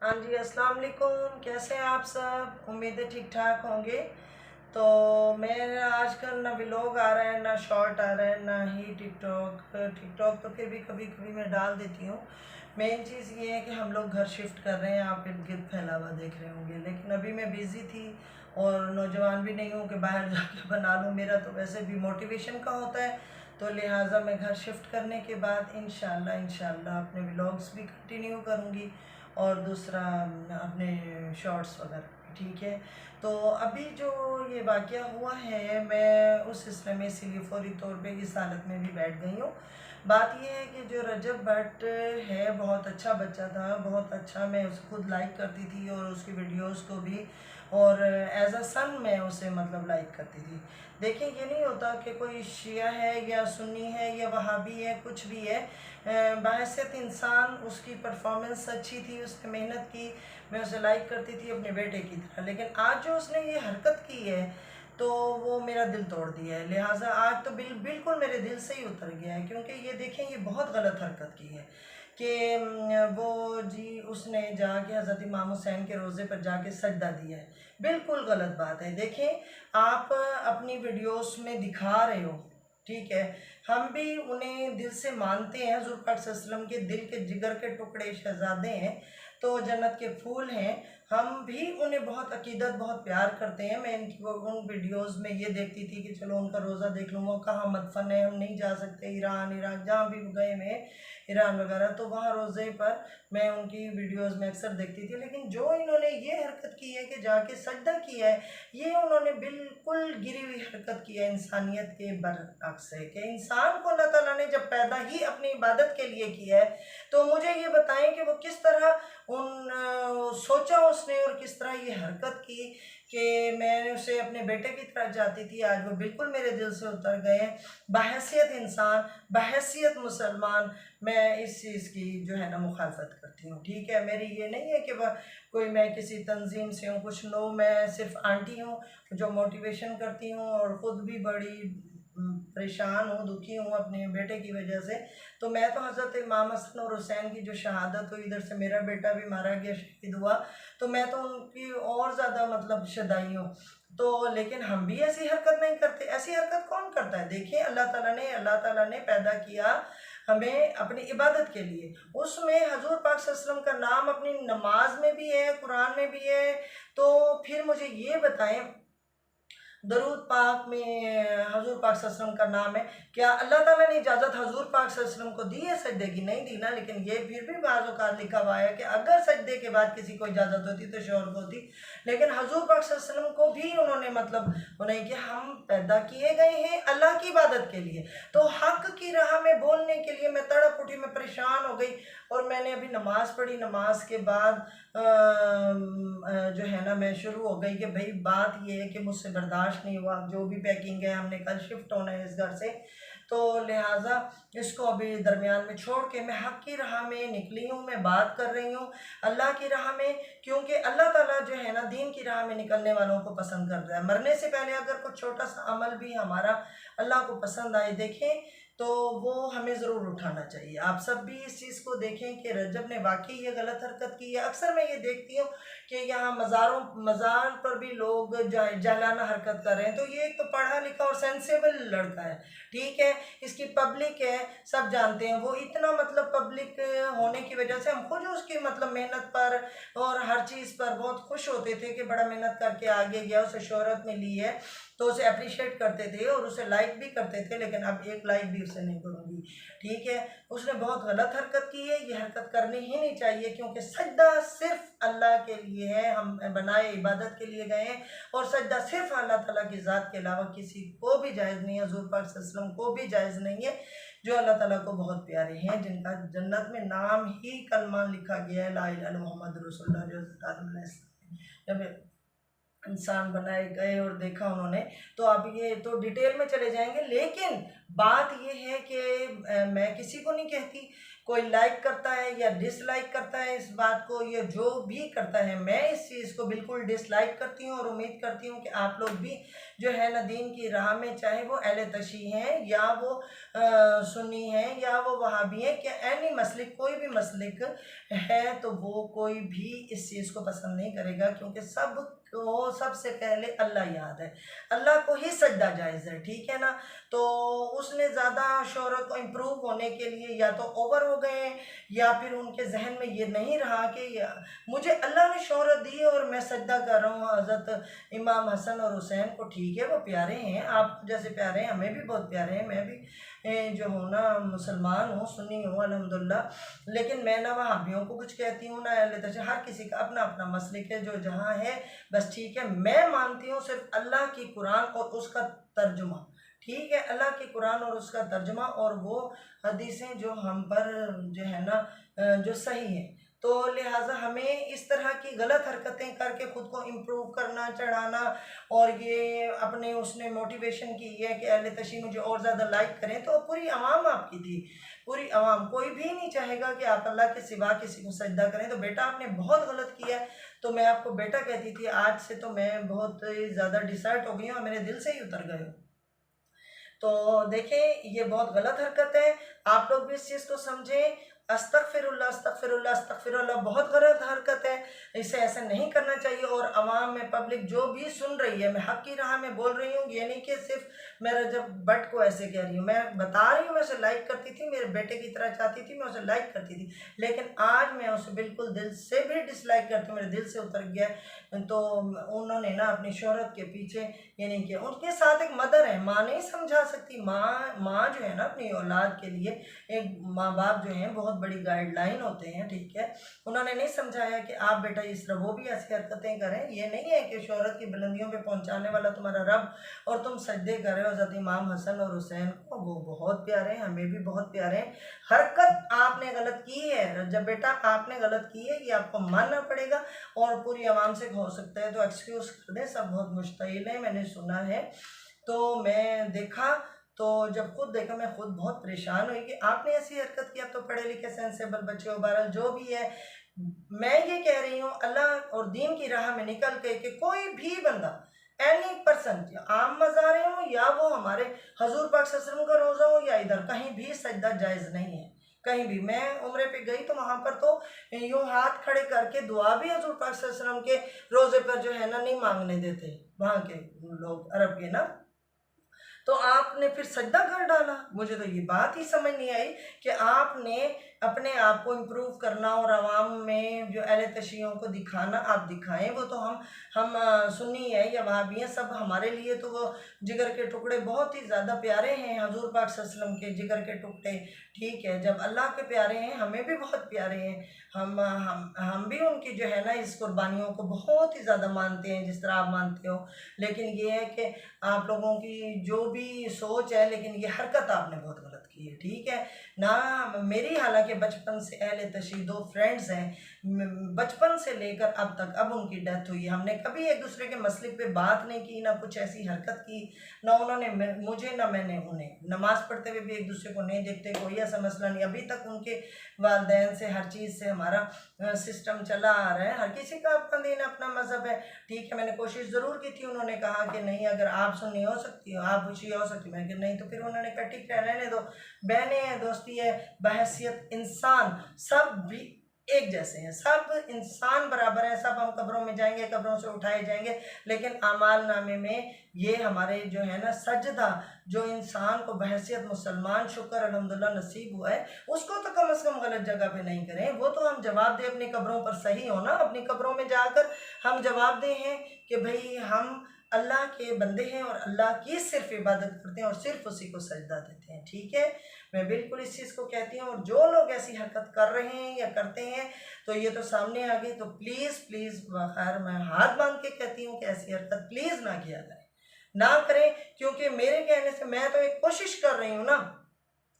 हाँ जी, अस्सलाम वालेकुम। कैसे हैं आप सब? उम्मीद है ठीक ठाक होंगे। तो मेरा आजकल ना व्लॉग आ रहा है, ना शॉर्ट आ रहा है, ना ही टिकटॉक। टिकटॉक तो फिर भी कभी कभी मैं डाल देती हूँ। मेन चीज़ ये है कि हम लोग घर शिफ्ट कर रहे हैं, आप इर्द गिर्द फैला हुआ देख रहे होंगे, लेकिन अभी मैं बिज़ी थी और नौजवान भी नहीं हूँ कि बाहर जाके बना लूँ। मेरा तो वैसे भी मोटिवेशन का होता है, तो लिहाजा मैं घर शिफ्ट करने के बाद इंशाल्लाह अपने व्लॉग्स भी कंटिन्यू करूँगी और दूसरा अपने शॉर्ट्स वगैरह भी, ठीक है। तो अभी जो ये वाक़या हुआ है, मैं उस सिलसिले में इसीलिए फौरी तौर पे इस हालत में भी बैठ गई हूँ। बात ये है कि जो रजब भट्ट है बहुत अच्छा बच्चा था, बहुत अच्छा, मैं उसे खुद लाइक करती थी और उसकी वीडियोस को भी, और एज अ सन मैं उसे मतलब लाइक करती थी। देखिए, ये नहीं होता कि कोई शिया है या सुन्नी है या वहाबी है, कुछ भी है, बाहैसियत इंसान उसकी परफॉर्मेंस अच्छी थी, उसने मेहनत की, मैं उसे लाइक करती थी अपने बेटे की तरह। लेकिन आज जो उसने ये हरकत की है तो वो मेरा दिल तोड़ दिया है। लिहाजा आज तो बिल्कुल मेरे दिल से ही उतर गया है, क्योंकि ये देखें, ये बहुत गलत हरकत की है कि वो जी उसने जाके हज़रत इमाम हुसैन के रोज़े पर जाके सजदा दिया है। बिल्कुल गलत बात है। देखें, आप अपनी वीडियोस में दिखा रहे हो, ठीक है, हम भी उन्हें दिल से मानते हैं, हुज़ूर पाक सल्लल्लाहु अलैहि वसल्लम के दिल के जिगर के टुकड़े शहजादे हैं, तो जन्नत के फूल हैं। हम भी उन्हें बहुत अकीदत, बहुत प्यार करते हैं। मैं इनकी उन वीडियोस में ये देखती थी कि चलो उनका रोज़ा देख लूँ, वो कहाँ मदफन है, हम नहीं जा सकते ईरान, इराक, जहाँ भी गए हुए, ईरान वगैरह, तो वहाँ रोज़े पर मैं उनकी वीडियोस में अक्सर देखती थी। लेकिन जो इन्होंने ये हरकत की है कि जाके सजदा किया है, ये उन्होंने बिल्कुल गिरी हुई हरकत की है इंसानियत के बरअक्स है। कि इंसान को अल्लाह ताला ने जब पैदा ही अपनी इबादत के लिए किया है, तो मुझे ये बताएं कि वो किस तरह सोचा उसने और किस तरह ये हरकत की कि मैं उसे अपने बेटे की तरह चाहती थी। आज वो बिल्कुल मेरे दिल से उतर गए हैं। बहैसियत इंसान, बहैसियत मुसलमान, मैं इस चीज़ की जो है ना मुखालफत करती हूँ, ठीक है। मेरी ये नहीं है कि वह कोई, मैं किसी तंजीम से हूँ, कुछ नो, मैं सिर्फ आंटी हूँ जो मोटिवेशन करती हूँ और ख़ुद भी बड़ी परेशान हूँ, दुखी हूँ अपने बेटे की वजह से। तो मैं तो हज़रत इमाम हसन और हुसैन की जो शहादत हुई, इधर से मेरा बेटा भी मारा गया, शहीद हुआ, तो मैं तो उनकी और ज़्यादा मतलब शदाई हूँ। तो लेकिन हम भी ऐसी हरकत नहीं करते। ऐसी हरकत कौन करता है? देखिए, अल्लाह ताला ने पैदा किया हमें अपनी इबादत के लिए, उसमें हजूर पाक सल्लल्लाहु अलैहि वसल्लम का नाम अपनी नमाज में भी है, कुरान में भी है। तो फिर मुझे ये बताएं, दरूद पाक में हजूर पाक सल्लल्लाहु अलैहि वसल्लम का नाम है, क्या अल्लाह ताला ने इजाज़त हजूर पाक सल्लल्लाहु अलैहि वसल्लम को दी है सजदे की? नहीं दी ना। लेकिन ये फिर भी बाज़ औक़ात लिखा हुआ है कि अगर सजदे के बाद किसी को इजाज़त होती तो शोहर को होती। लेकिन हजूर पाक सल्लल्लाहु अलैहि वसल्लम को भी उन्होंने मतलब उन्हें कि हम पैदा किए गए हैं अल्लाह की इबादत के लिए, तो हक़ की राह में बोलने के लिए मैं तड़प उठी, मैं परेशान हो गई और मैंने अभी नमाज़ पढ़ी। नमाज के बाद जो है ना, मैं शुरू हो गई कि भाई बात ये है कि मुझसे बर्दाश्त नहीं हुआ, जो भी पैकिंग है, हमने कल शिफ्ट होना है इस घर से, तो लिहाजा इसको अभी दरमियान में छोड़ के मैं हक़ की राह में निकली हूँ, मैं बात कर रही हूँ अल्लाह की राह में, क्योंकि अल्लाह ताला जो है ना दीन की राह में निकलने वालों को पसंद करता है। मरने से पहले अगर कुछ छोटा सा अमल भी हमारा अल्लाह को पसंद आए, देखें, तो वो हमें ज़रूर उठाना चाहिए। आप सब भी इस चीज़ को देखें कि रजब ने वाकई ये गलत हरकत की है। अक्सर मैं ये देखती हूँ कि यहाँ मज़ार पर भी लोग जाहिलाना हरकत कर रहे हैं। तो ये एक तो पढ़ा लिखा और सेंसेबल लड़का है, ठीक है, इसकी पब्लिक है, सब जानते हैं। वो इतना मतलब पब्लिक होने की वजह से हम खुद उसकी मतलब मेहनत पर और हर चीज़ पर बहुत खुश होते थे कि बड़ा मेहनत करके आगे गया, उसे शोहरत मिली है, तो उसे अप्रिशिएट करते थे और उसे लाइक भी करते थे। लेकिन अब एक लाइक भी उसे नहीं करूँगी, ठीक है। उसने बहुत गलत हरकत की है, ये हरकत करनी ही नहीं चाहिए, क्योंकि सजदा सिर्फ अल्लाह के लिए है, हम बनाए इबादत के लिए गए हैं, और सजदा सिर्फ अल्लाह ताला की ज़ात के अलावा किसी को भी जायज़ नहीं है, हुज़ूर पाक सल्लल्लाहु अलैहि वसल्लम को भी जायज़ नहीं है, जो अल्लाह ताला को बहुत प्यारे हैं, जिनका जन्नत में नाम ही कलमा लिखा गया है, ला इलाहा इल्लल्लाह मुहम्मद रसूलुल्लाह, जो जब इंसान बनाए गए और देखा उन्होंने, तो अब ये तो डिटेल में चले जाएंगे। लेकिन बात ये है कि मैं किसी को नहीं कहती कोई लाइक करता है या डिसलाइक करता है इस बात को, या जो भी करता है, मैं इस चीज़ को बिल्कुल डिसलाइक करती हूँ और उम्मीद करती हूँ कि आप लोग भी जो है ना दीन की राह में, चाहे वो अहले तशी हैं या वो सुन्नी हैं या वो वहाबी हैं, क्या एनी मसलिक, कोई भी मसलिक है, तो वो कोई भी इस चीज़ को पसंद नहीं करेगा, क्योंकि सब को सबसे पहले अल्लाह याद है, अल्लाह को ही सजदा जायज़ है, ठीक है ना। तो उसने ज़्यादा शोहरत को इम्प्रूव होने के लिए या तो ओवर हो गए हैं, या फिर उनके जहन में ये नहीं रहा कि मुझे अल्लाह ने शोहरत दी है और मैं सजदा कर रहा हूँ हज़रत इमाम हसन और हुसैन को। ठीक है, वो प्यारे हैं, आप जैसे प्यारे हैं, हमें भी बहुत प्यारे हैं, मैं भी जो हूँ ना मुसलमान हूँ, सुन्नी हूँ अल्हम्दुलिल्लाह, लेकिन मैं ना वहाबियों को कुछ कहती हूँ ना अहले तशय्युअ, हर किसी का अपना अपना मसलिक है जो जहाँ है, बस ठीक है। मैं मानती हूँ सिर्फ अल्लाह की कुरान और उसका तर्जुमा, ठीक है, अल्लाह की कुरान और उसका तर्जुमा, और वो हदीसें जो हम पर जो है ना जो सही है। तो लिहाजा हमें इस तरह की गलत हरकतें करके ख़ुद को इम्प्रूव करना, चढ़ाना, और ये अपने उसने मोटिवेशन की है कि अहले तशय्युअ मुझे और ज़्यादा लाइक करें, तो पूरी आवाम आपकी थी, पूरी आवाम, कोई भी नहीं चाहेगा कि आप अल्लाह के सिवा किसी को सजदा करें। तो बेटा आपने बहुत गलत किया है, तो मैं आपको बेटा कहती थी, आज से तो मैं बहुत ज़्यादा डिसर्ट हो गई हूँ, मेरे दिल से ही उतर गए हो। तो देखें, ये बहुत गलत हरकत है, आप लोग भी इस चीज़ को समझें। अस्तगफिरुल्लाह अस्तगफिरुल्लाह अस्तगफिरुल्लाह, बहुत गलत हरकत है, इसे ऐसे नहीं करना चाहिए। और आवाम में पब्लिक जो भी सुन रही है, मैं हक़ की राह में बोल रही हूँ, ये नहीं कि सिर्फ मैं रजब भट्ट को ऐसे कह रही हूँ, मैं बता रही हूँ, मैं उसे लाइक करती थी, मेरे बेटे की तरह चाहती थी, मैं उसे लाइक करती थी, लेकिन आज मैं उसे बिल्कुल दिल से भी डिसलाइक करती हूँ, मेरे दिल से उतर गया। तो उन्होंने ना अपनी शोहरत के पीछे, यानी कि उनके साथ एक मदर है, माँ नहीं समझा सकती, माँ जो है ना अपनी औलाद के लिए, एक माँ बाप जो हैं बहुत बड़ी गाइडलाइन होते हैं, ठीक है। उन्होंने नहीं समझाया कि आप बेटा इस तरह, वो भी ऐसी हरकतें करें, ये नहीं है कि शोहरत की बुलंदियों पे पहुंचाने वाला तुम्हारा रब और तुम सजदे कर रहे हो हज़रत इमाम हसन और हुसैन को, वो बहुत प्यारे हैं, हमें भी बहुत प्यारे हैं। हरकत आपने गलत की है, जब बेटा आपने गलत की है, ये आपको मानना पड़ेगा, और पूरी आवाम से हो सकता है तो एक्सक्यूज़ कर दें, सब बहुत मुश्तिल है, मैंने सुना है। तो मैं देखा, तो जब खुद देखा, मैं खुद बहुत परेशान हुई कि आपने ऐसी हरकत की, आप तो पढ़े लिखे सेंसेबल बच्चे हो, बहरहाल जो भी है। मैं ये कह रही हूँ, अल्लाह और दीन की राह में निकल के कि कोई भी बंदा, एनी पर्सन, आम मज़ारे हों या वो हमारे हजूर पाक सल्लल्लाहु अलैहि वसल्लम का रोज़ा हो, या इधर कहीं भी सजदा जायज़ नहीं है, कहीं भी। मैं उम्रे पे गई तो वहाँ पर तो यूँ हाथ खड़े करके दुआ भी हजूर पाक सल्लल्लाहु अलैहि वसल्लम के रोज़े पर जो है ना नहीं मांगने देते, वहाँ के लोग अरब के ना। तो आपने फिर सजदा कर डाला। मुझे तो ये बात ही समझ नहीं आई कि आपने अपने आप को इम्प्रूव करना और आवाम में जो अहले तशय्युओं को दिखाना, आप दिखाएं, वो तो हम सुन्नी है या वहाबी हैं, सब हमारे लिए तो वो जिगर के टुकड़े बहुत ही ज़्यादा प्यारे हैं, हजूर पाक सल्लल्लाहु अलैहि वसल्लम के जिगर के टुकड़े, ठीक है। जब अल्लाह के प्यारे हैं, हमें भी बहुत प्यारे हैं, हम भी उनकी जो है ना इस कुर्बानियों को बहुत ही ज़्यादा मानते हैं, जिस तरह आप मानते हो। लेकिन ये है कि आप लोगों की जो भी सोच है, लेकिन ये हरकत आपने बहुत गलत की है, ठीक है ना। मेरी हालांकि बचपन से अहले तशय्युओ 2 फ्रेंड्स हैं, बचपन से लेकर अब तक, अब उनकी डेथ हुई, हमने कभी एक दूसरे के मसलिक पे बात नहीं की, ना कुछ ऐसी हरकत की, ना उन्होंने मुझे ना मैंने उन्हें। नमाज़ पढ़ते हुए भी एक दूसरे को नहीं देखते, कोई ऐसा मसला नहीं, अभी तक उनके वालिदैन से, हर चीज़ से हमारा सिस्टम चला आ रहा है। हर किसी का अपना दीन, अपना मज़हब है, ठीक है। मैंने कोशिश ज़रूर की थी, उन्होंने कहा कि नहीं, अगर आप सुन्नी हो सकती हो, आप शिया हो सकती हो, मैंने कहा नहीं, तो फिर उन्होंने कहा ठीक है, रहने दो, बहनें हैं, दोस्ती है, बहैसियत इंसान सब भी एक जैसे हैं, सब इंसान बराबर हैं, सब हम कब्रों में जाएंगे, कब्रों से उठाए जाएंगे, लेकिन आमाल नामे में ये हमारे जो है ना सजदा, जो इंसान को बहैसियत मुसलमान शुक्र अल्हम्दुलिल्लाह नसीब हुआ है, उसको तो कम से कम गलत जगह पे नहीं करें। वो तो हम जवाब दें अपनी कब्रों पर, सही हो ना, अपनी कब्रों में जाकर हम जवाब दें हैं कि भाई हम अल्लाह के बंदे हैं और अल्लाह की सिर्फ इबादत करते हैं और सिर्फ उसी को सजदा देते हैं, ठीक है। मैं बिल्कुल इस चीज़ को कहती हूँ, और जो लोग ऐसी हरकत कर रहे हैं या करते हैं, तो ये तो सामने आ गई, तो प्लीज़ प्लीज़ खैर मैं हाथ बांध के कहती हूँ कि ऐसी हरकत प्लीज़ ना किया जाए, ना करें, क्योंकि मेरे कहने से मैं तो एक कोशिश कर रही हूँ ना,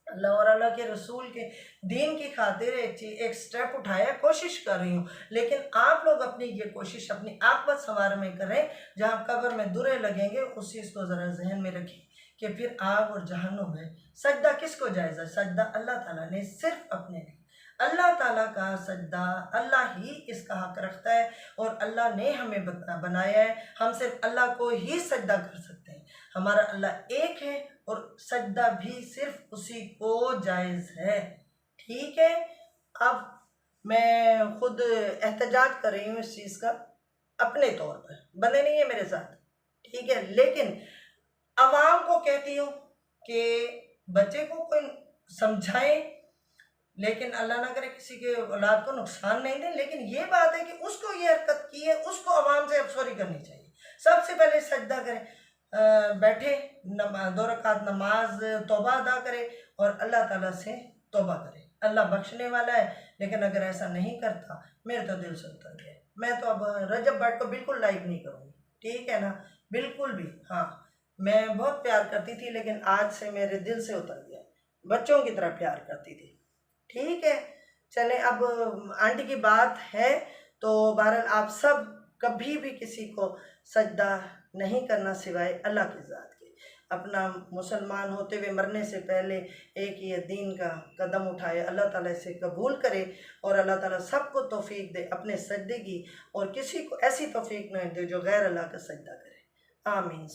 अल्लाह और अल्लाह के रसूल के दीन की खातिर एक स्टेप उठाया, कोशिश कर रही हूँ। लेकिन आप लोग अपनी ये कोशिश अपनी आकबत संवार में करें, जहाँ कब्र में दुरे लगेंगे, उस चीज़ को ज़रा जहन में रखें कि फिर आग और जहन्नुम है। सजदा किसको जायज़ है? सजदा अल्लाह ताला ने सिर्फ अपने लिए। अल्लाह ताला का सजदा, अल्लाह ही इसका हक रखता है और अल्लाह ने हमें बनाया है। हम सिर्फ अल्लाह को ही सजदा कर सकते हैं। हमारा अल्लाह एक है और सजदा भी सिर्फ उसी को जायज़ है। ठीक है। अब मैं खुद एहतजाज कर रही हूँ इस चीज़ का अपने तौर पर, बने नहीं है मेरे साथ, ठीक है, लेकिन अवाम को कहती हूँ कि बच्चे को कोई समझाएं, लेकिन अल्लाह ना करे किसी के औलाद को नुकसान नहीं दे, लेकिन ये बात है कि उसको ये हरकत की है, उसको अवाम से अफसोरी करनी चाहिए। सबसे पहले सजदा करे, बैठे, 2 रकात नमाज तौबा अदा करे और अल्लाह ताला से तौबा करे। अल्लाह बख्शने वाला है, लेकिन अगर ऐसा नहीं करता, मेरे तो दिल से उतर गया। मैं तो अब रजब भट्ट को बिल्कुल लाइक नहीं करूँगी, ठीक है ना, बिल्कुल भी। हाँ, मैं बहुत प्यार करती थी, लेकिन आज से मेरे दिल से उतर गया। बच्चों की तरह प्यार करती थी, ठीक है। चलें, अब आंटी की बात है तो बहरहाल आप सब कभी भी किसी को सजदा नहीं करना सिवाय अल्लाह की ज़ात के। अपना मुसलमान होते हुए मरने से पहले एक ये दीन का कदम उठाए, अल्लाह ताला इसे कबूल करे और अल्लाह ताला सबको तौफीक दे अपने सजदे की, और किसी को ऐसी तौफीक न दे जो गैर अल्लाह का सजदा करे। आमीन।